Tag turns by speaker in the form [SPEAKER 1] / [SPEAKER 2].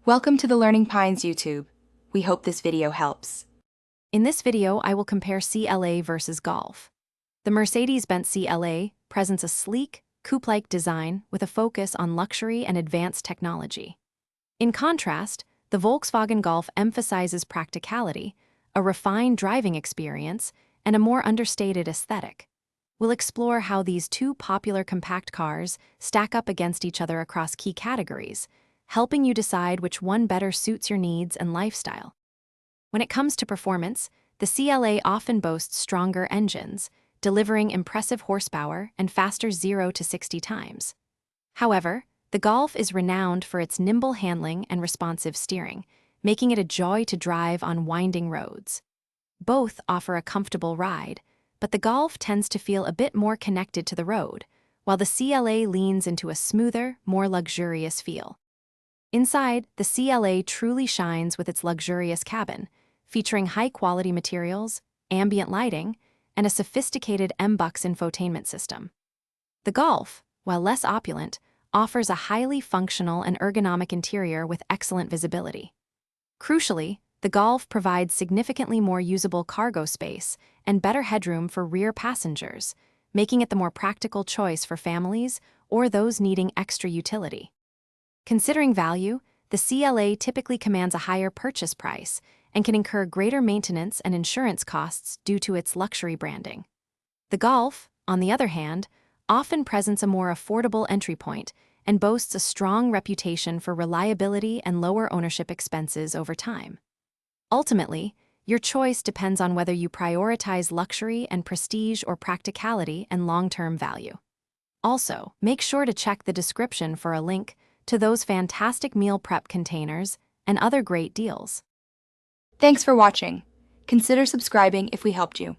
[SPEAKER 1] Welcome to the Learning Pines YouTube. We hope this video helps.
[SPEAKER 2] In this video, I will compare CLA versus Golf. The Mercedes-Benz CLA presents a sleek, coupe-like design with a focus on luxury and advanced technology. In contrast, the Volkswagen Golf emphasizes practicality, a refined driving experience, and a more understated aesthetic. We'll explore how these two popular compact cars stack up against each other across key categories, helping you decide which one better suits your needs and lifestyle. When it comes to performance, the CLA often boasts stronger engines, delivering impressive horsepower and faster 0 to 60 times. However, the Golf is renowned for its nimble handling and responsive steering, making it a joy to drive on winding roads. Both offer a comfortable ride, but the Golf tends to feel a bit more connected to the road, while the CLA leans into a smoother, more luxurious feel. Inside, the CLA truly shines with its luxurious cabin, featuring high-quality materials, ambient lighting, and a sophisticated MBUX infotainment system. The Golf, while less opulent, offers a highly functional and ergonomic interior with excellent visibility. Crucially, the Golf provides significantly more usable cargo space and better headroom for rear passengers, making it the more practical choice for families or those needing extra utility. Considering value, the CLA typically commands a higher purchase price and can incur greater maintenance and insurance costs due to its luxury branding. The Golf, on the other hand, often presents a more affordable entry point and boasts a strong reputation for reliability and lower ownership expenses over time. Ultimately, your choice depends on whether you prioritize luxury and prestige or practicality and long-term value. Also, make sure to check the description for a link to those fantastic meal prep containers and other great deals.
[SPEAKER 1] Thanks for watching. Consider subscribing if we helped you.